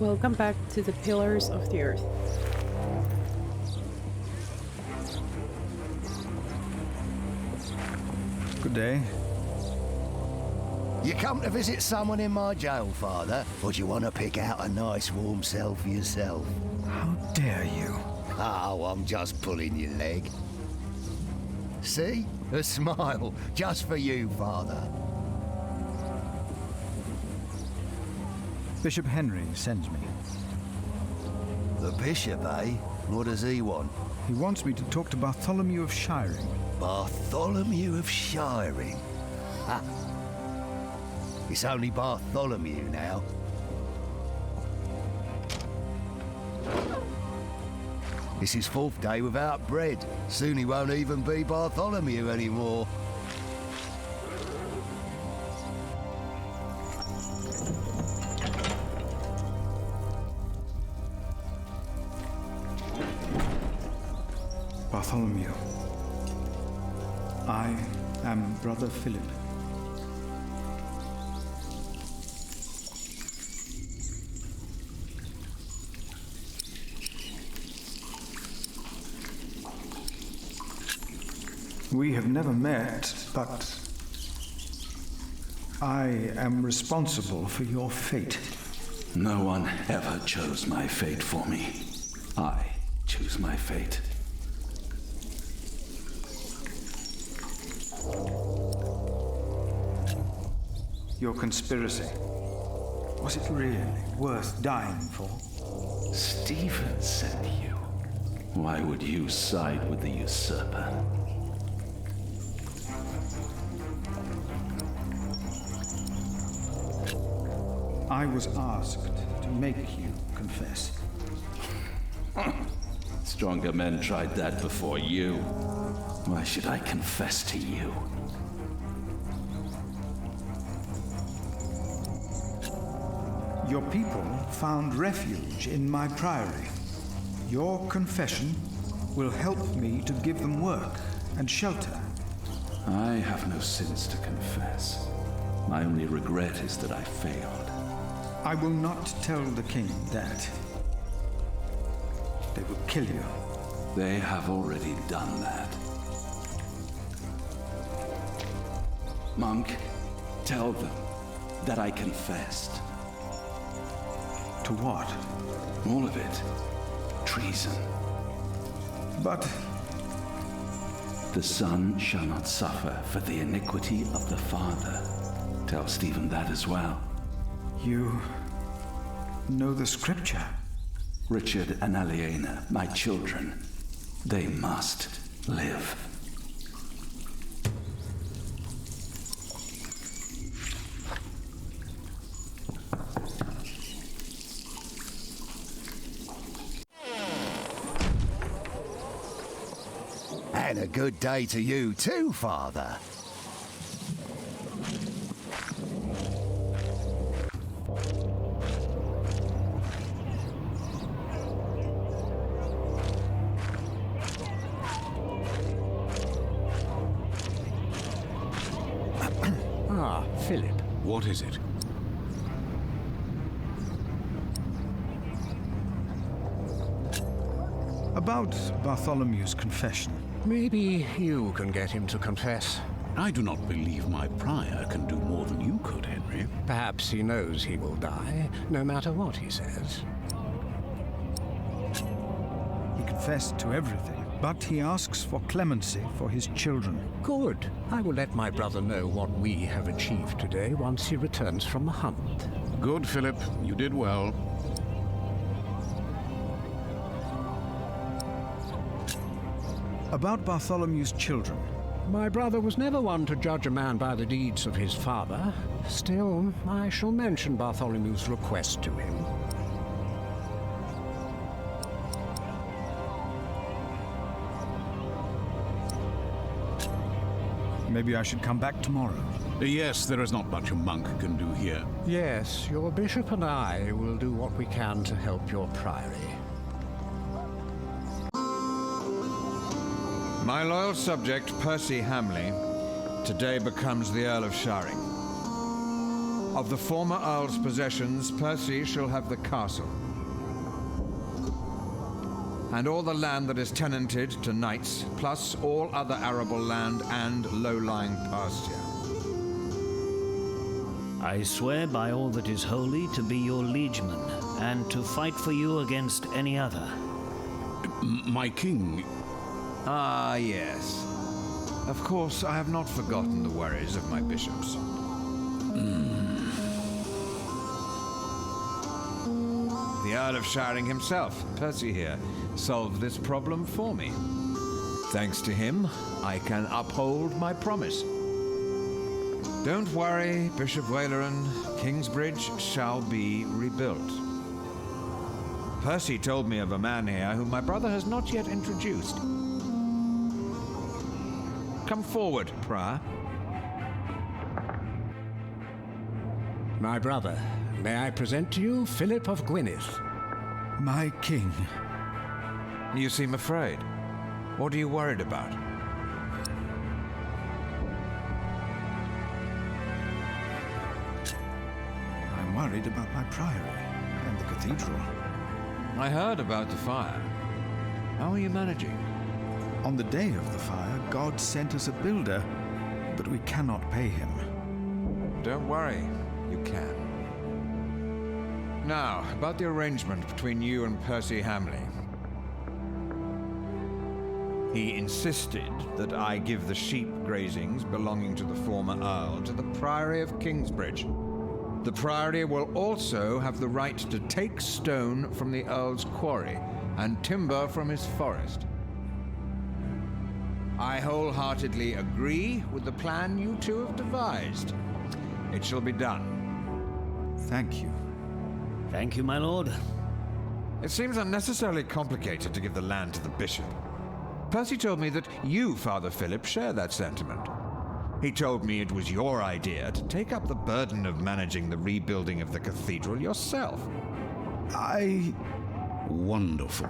Welcome back to the Pillars of the Earth. Good day. You come to visit someone in my jail, Father? Or do you want to pick out a nice warm cell for yourself? How dare you? Oh, I'm just pulling your leg. See? A smile, just for you, Father. Bishop Henry sends me. The bishop, eh? What does he want? He wants me to talk to Bartholomew of Shiring. Bartholomew of Shiring? Ha! It's only Bartholomew now. It's his 4th day without bread. Soon he won't even be Bartholomew anymore. Bartholomew. I am Brother Philip. We have never met, but I am responsible for your fate. No one ever chose my fate for me. I choose my fate. Your conspiracy. Was it really worth dying for? Stephen sent you. Why would you side with the usurper? I was asked to make you confess. Stronger men tried that before you. Why should I confess to you? Your people found refuge in my priory. Your confession will help me to give them work and shelter. I have no sins to confess. My only regret is that I failed. I will not tell the king that. They will kill you. They have already done that. Monk, tell them that I confessed. To what? All of it. Treason. But the son shall not suffer for the iniquity of the father. Tell Stephen that as well. you know the scripture. Richard and Aliena, my children, they must live. And a good day to you too, Father. Philip, what is it? About Bartholomew's confession. Maybe you can get him to confess. I do not believe my prior can do more than you could, Henry. Perhaps he knows he will die, no matter what he says. He confessed to everything, but he asks for clemency for his children. Good. I will let my brother know what we have achieved today once he returns from the hunt. Good, Philip. You did well. About Bartholomew's children. My brother was never one to judge a man by the deeds of his father. Still, I shall mention Bartholomew's request to him. Maybe I should come back tomorrow. Yes, there is not much a monk can do here. Yes, your bishop and I will do what we can to help your priory. My loyal subject, Percy Hamley, today becomes the Earl of Shiring. Of the former Earl's possessions, Percy shall have the castle, and all the land that is tenanted to knights, plus all other arable land and low-lying pasture. I swear by all that is holy to be your liegeman, and to fight for you against any other. My king... Ah, yes. Of course, I have not forgotten the worries of my bishops. The Earl of Shiring himself, Percy here, solved this problem for me. Thanks to him, I can uphold my promise. Don't worry, Bishop Waleran, Kingsbridge shall be rebuilt. Percy told me of a man here whom my brother has not yet introduced. Come forward, Prior. My brother, may I present to you Philip of Gwynedd? My king. You seem afraid. What are you worried about? I'm worried about my priory and the cathedral. I heard about the fire. How are you managing? On the day of the fire, God sent us a builder, but we cannot pay him. Don't worry, you can. Now, about the arrangement between you and Percy Hamley. He insisted that I give the sheep grazings belonging to the former Earl to the Priory of Kingsbridge. The Priory will also have the right to take stone from the Earl's quarry and timber from his forest. I wholeheartedly agree with the plan you two have devised. It shall be done. Thank you. Thank you, my lord. It seems unnecessarily complicated to give the land to the bishop. Percy told me that you, Father Philip, share that sentiment. He told me it was your idea to take up the burden of managing the rebuilding of the cathedral yourself. Wonderful.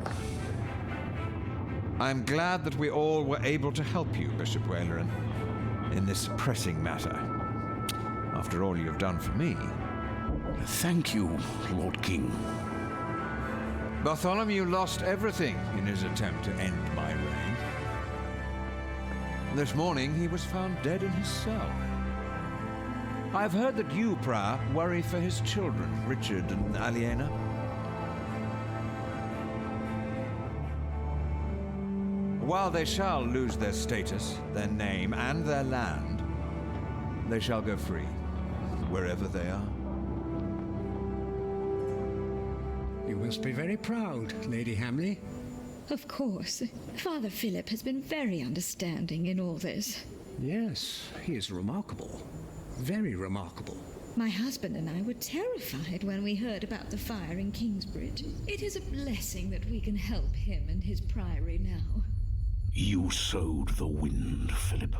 I'm glad that we all were able to help you, Bishop Waleran, in this pressing matter. After all you have done for me. Thank you, Lord King. Bartholomew lost everything in his attempt to end my reign. This morning he was found dead in his cell. I've heard that you, Prior, worry for his children, Richard and Aliena. While they shall lose their status, their name, and their land, they shall go free, wherever they are. You must be very proud, Lady Hamley. Of course. Father Philip has been very understanding in all this. Yes, he is remarkable. Very remarkable. My husband and I were terrified when we heard about the fire in Kingsbridge. It is a blessing that we can help him and his priory now. You sowed the wind, Philip.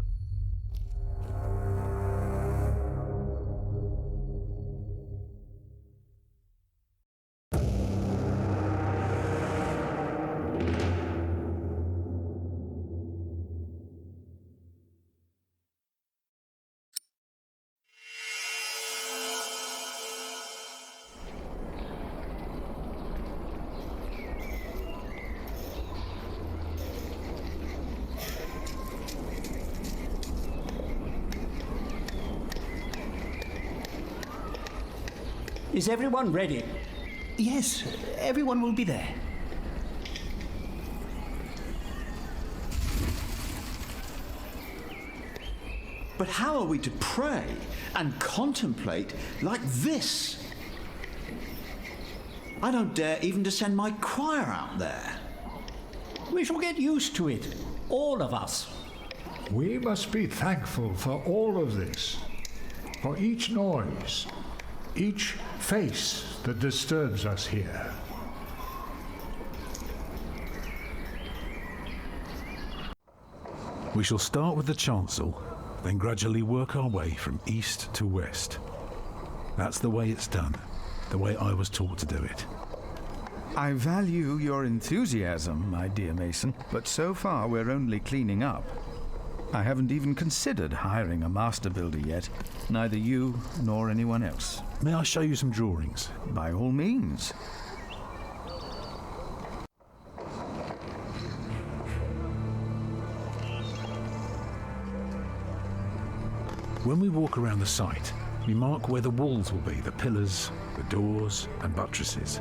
Is everyone ready? Yes, everyone will be there. But how are we to pray and contemplate like this? I don't dare even to send my choir out there. We shall get used to it, all of us. We must be thankful for all of this, for each noise, each face that disturbs us here. We shall start with the chancel, then gradually work our way from east to west. That's the way it's done, the way I was taught to do it. I value your enthusiasm, my dear Mason, but so far we're only cleaning up. I haven't even considered hiring a master builder yet. Neither you nor anyone else. May I show you some drawings? By all means. When we walk around the site, we mark where the walls will be, the pillars, the doors and buttresses.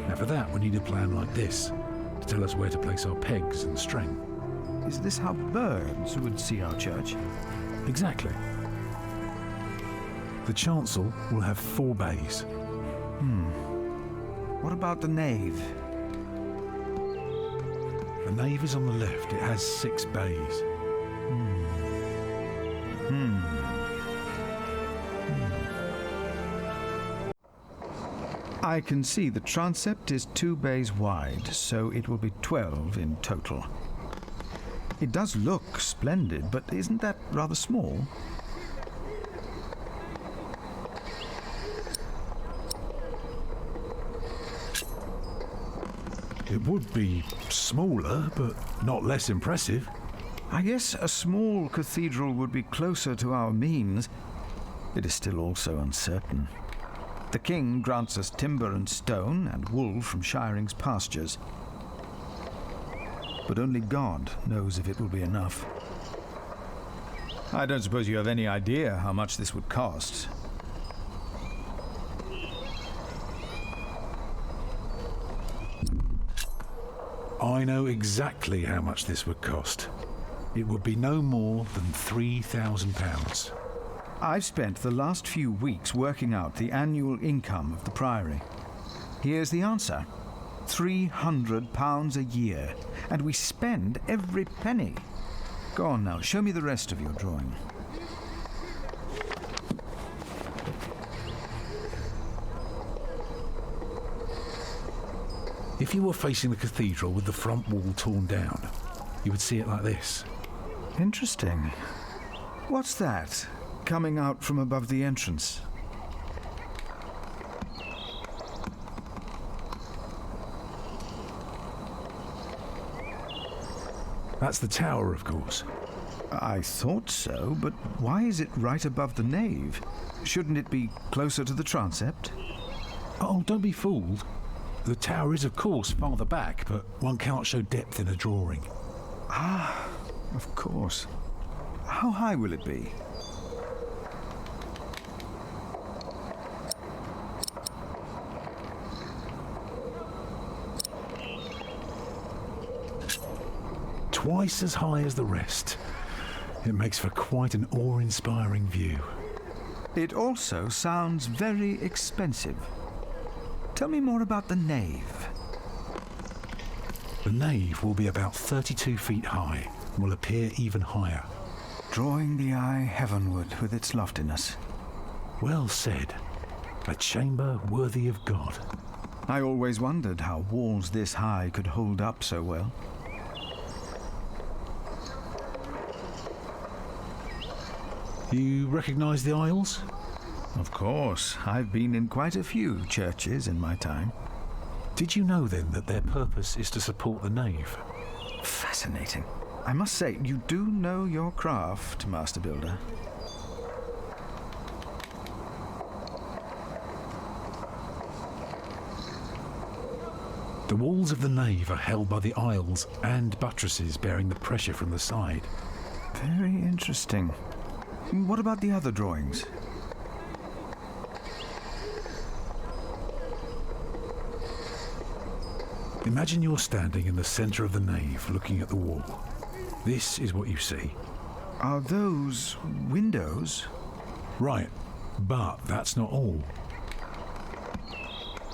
Now for that we need a plan like this, to tell us where to place our pegs and string. Is this how birds would see our church? Exactly. The chancel will have 4 bays. What about the nave? The nave is on the left. It has 6 bays. I can see the transept is 2 bays wide, so it will be 12 in total. It does look splendid, but isn't that rather small? It would be smaller, but not less impressive. I guess a small cathedral would be closer to our means. It is still also uncertain. The king grants us timber and stone and wool from Shiring's pastures. But only God knows if it will be enough. I don't suppose you have any idea how much this would cost. I know exactly how much this would cost. It would be no more than £3,000. I've spent the last few weeks working out the annual income of the priory. Here's the answer. £300 a year, and we spend every penny. Go on now, show me the rest of your drawing. If you were facing the cathedral with the front wall torn down, you would see it like this. Interesting. What's that, coming out from above the entrance? That's the tower, of course. I thought so, but why is it right above the nave? Shouldn't it be closer to the transept? Oh, don't be fooled. The tower is, of course, farther back, but one cannot show depth in a drawing. Ah, of course. How high will it be? Twice as high as the rest. It makes for quite an awe-inspiring view. It also sounds very expensive. Tell me more about the nave. The nave will be about 32 feet high and will appear even higher. Drawing the eye heavenward with its loftiness. Well said. A chamber worthy of God. I always wondered how walls this high could hold up so well. You recognise the aisles? Of course. I've been in quite a few churches in my time. Did you know then that their purpose is to support the nave? Fascinating. I must say, you do know your craft, Master Builder. The walls of the nave are held by the aisles and buttresses bearing the pressure from the side. Very interesting. What about the other drawings? Imagine you're standing in the centre of the nave looking at the wall. This is what you see. Are those windows? Right, but that's not all.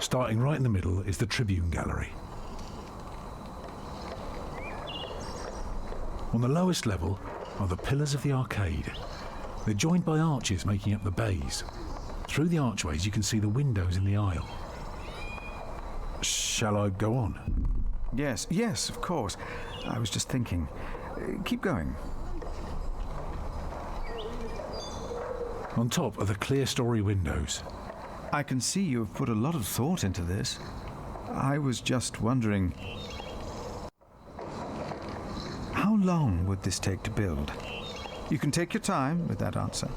Starting right in the middle is the tribune gallery. On the lowest level are the pillars of the arcade. They're joined by arches making up the bays. Through the archways you can see the windows in the aisle. Shall I go on? Yes, of course. I was just thinking. Keep going. On top are the clear-story windows. I can see you have put a lot of thought into this. I was just wondering, how long would this take to build? You can take your time with that answer.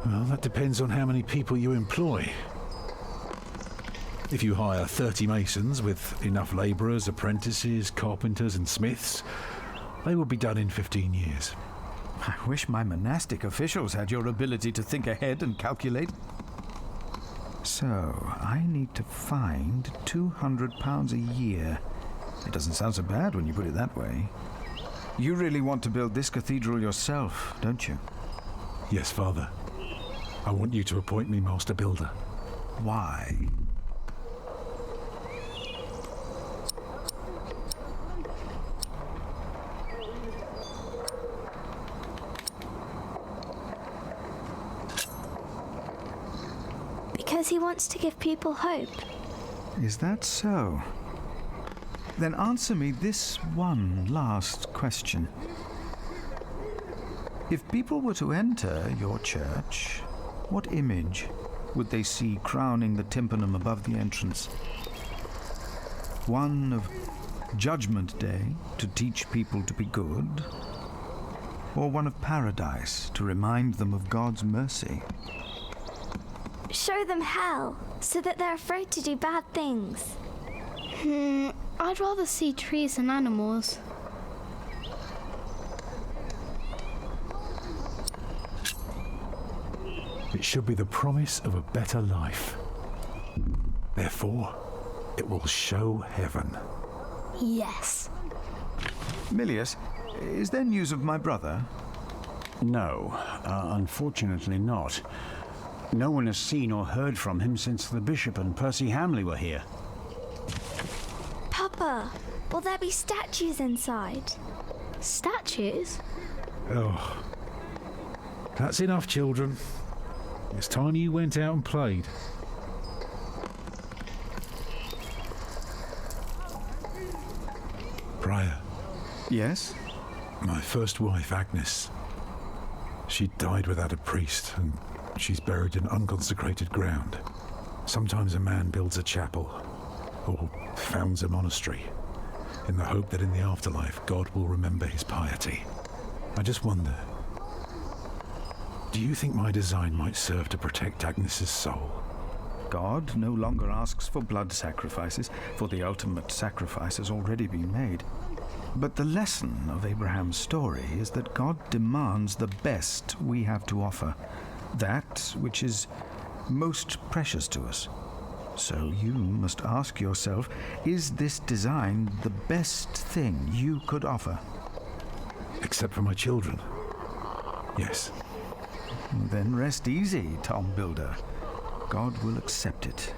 Well, that depends on how many people you employ. If you hire 30 masons with enough labourers, apprentices, carpenters and smiths, they will be done in 15 years. I wish my monastic officials had your ability to think ahead and calculate. So, I need to find £200 a year. It doesn't sound so bad when you put it that way. You really want to build this cathedral yourself, don't you? Yes, Father. I want you to appoint me Master Builder. Why? Because he wants to give people hope. Is that so? Then answer me this one last question. If people were to enter your church, what image would they see crowning the tympanum above the entrance? One of Judgment Day to teach people to be good? Or one of Paradise to remind them of God's mercy? Show them hell, so that they're afraid to do bad things. I'd rather see trees and animals. It should be the promise of a better life. Therefore, it will show heaven. Yes. Milius, is there news of my brother? No, unfortunately not. No one has seen or heard from him since the Bishop and Percy Hamley were here. Papa, will there be statues inside? Statues? Oh, that's enough, children. It's time you went out and played. Prior. Yes? My first wife, Agnes. She died without a priest, and she's buried in unconsecrated ground. Sometimes a man builds a chapel, or founds a monastery, in the hope that in the afterlife God will remember his piety. I just wonder, do you think my design might serve to protect Agnes's soul? God no longer asks for blood sacrifices, for the ultimate sacrifice has already been made. But the lesson of Abraham's story is that God demands the best we have to offer, that which is most precious to us. So you must ask yourself, is this design the best thing you could offer? Except for my children. Yes. Then rest easy, Tom Builder. God will accept it.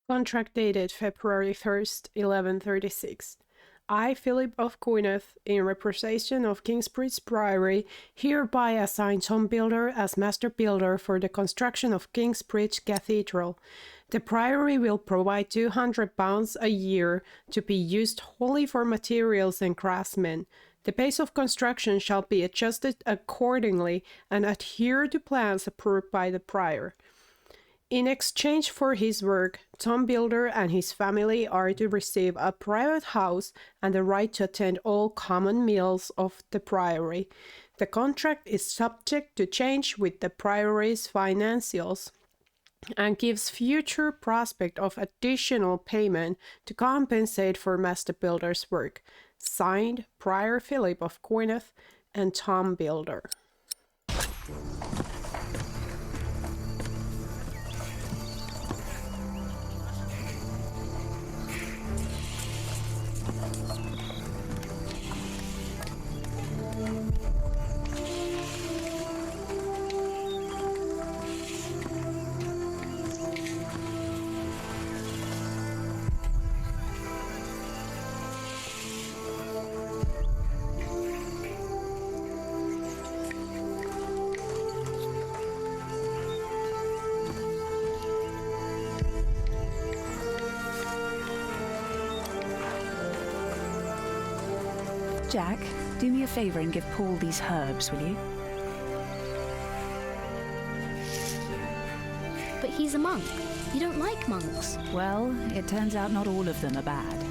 Contract dated February 1st, 1136. I, Philip of Coyneth, in representation of Kingsbridge Priory, hereby assign Tom Builder as Master Builder for the construction of Kingsbridge Cathedral. The Priory will provide £200 a year to be used wholly for materials and craftsmen. The pace of construction shall be adjusted accordingly and adhere to plans approved by the Prior. In exchange for his work, Tom Builder and his family are to receive a private house and the right to attend all common meals of the Priory. The contract is subject to change with the Priory's financials and gives future prospect of additional payment to compensate for Master Builder's work. Signed, Prior Philip of Coyneth and Tom Builder. Jack, do me a favour and give Paul these herbs, will you? But he's a monk. You don't like monks. Well, it turns out not all of them are bad.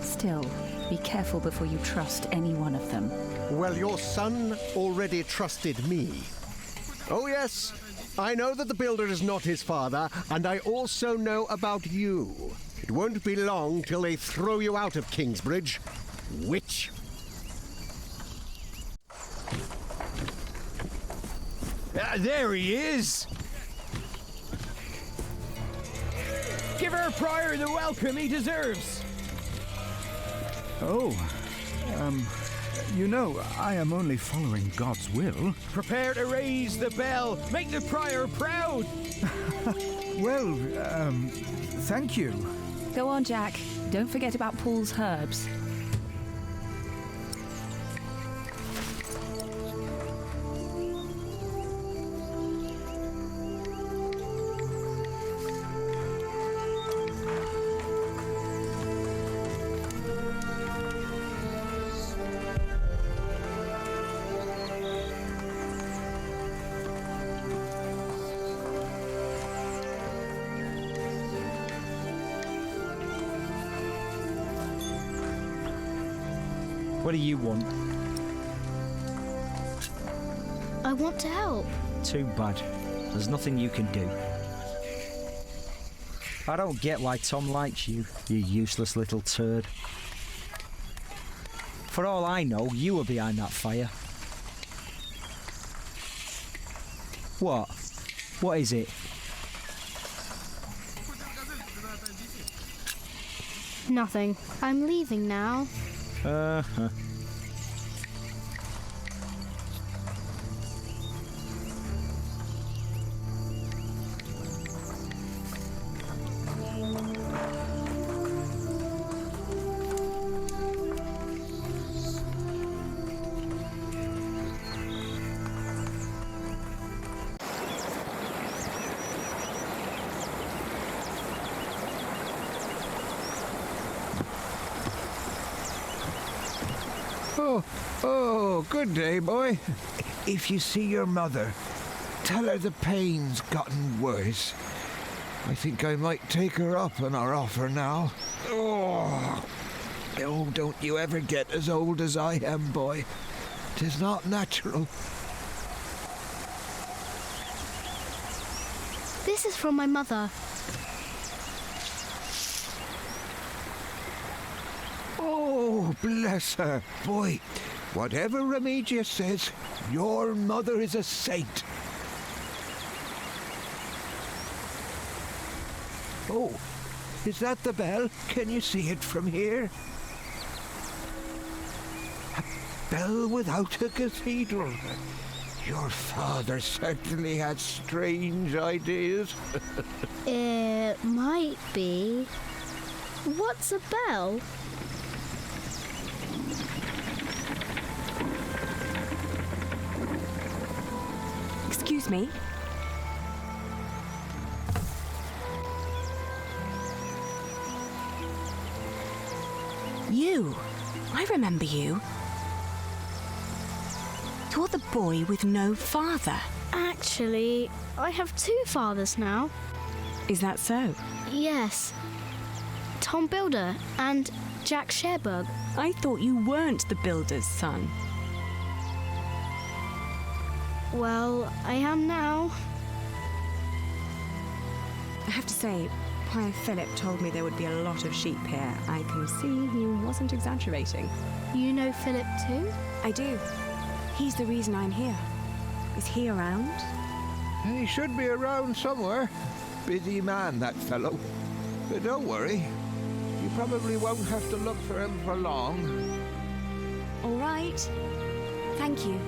Still, be careful before you trust any one of them. Well, your son already trusted me. Oh yes, I know that the builder is not his father, and I also know about you. It won't be long till they throw you out of Kingsbridge. Witch. There he is! Give our prior the welcome he deserves! Oh, you know, I am only following God's will. Prepare to raise the bell. Make the prior proud. Well, thank you. Go on, Jack. Don't forget about Paul's herbs. What do you want? I want to help. Too bad. There's nothing you can do. I don't get why Tom likes you, you useless little turd. For all I know, you were behind that fire. What? What is it? Nothing. I'm leaving now. Uh-huh. Oh, good day, boy. If you see your mother, tell her the pain's gotten worse. I think I might take her up on our offer now. Oh, don't you ever get as old as I am, boy. 'Tis not natural. This is from my mother. Oh, bless her. Boy, whatever Remigius says, your mother is a saint. Oh, is that the bell? Can you see it from here? A bell without a cathedral. Your father certainly had strange ideas. It might be. What's a bell? Excuse me? You. I remember you. You're the boy with no father. Actually, I have two fathers now. Is that so? Yes. Tom Builder and Jack Sherburg. I thought you weren't the builder's son. Well, I am now. I have to say, Prior Philip told me there would be a lot of sheep here. I can see he wasn't exaggerating. You know Philip too? I do. He's the reason I'm here. Is he around? He should be around somewhere. Busy man, that fellow. But don't worry. You probably won't have to look for him for long. All right. Thank you.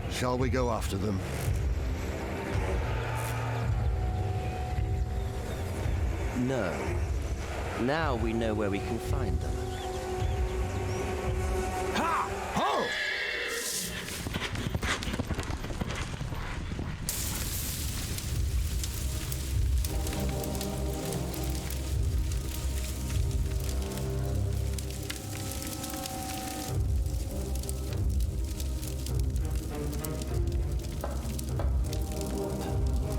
Shall we go after them? No. Now we know where we can find them. Ha! Ho!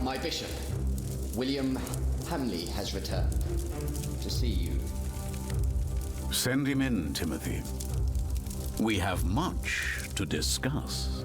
My bishop, William Hamley, has returned to see you. Send him in, Timothy. We have much to discuss.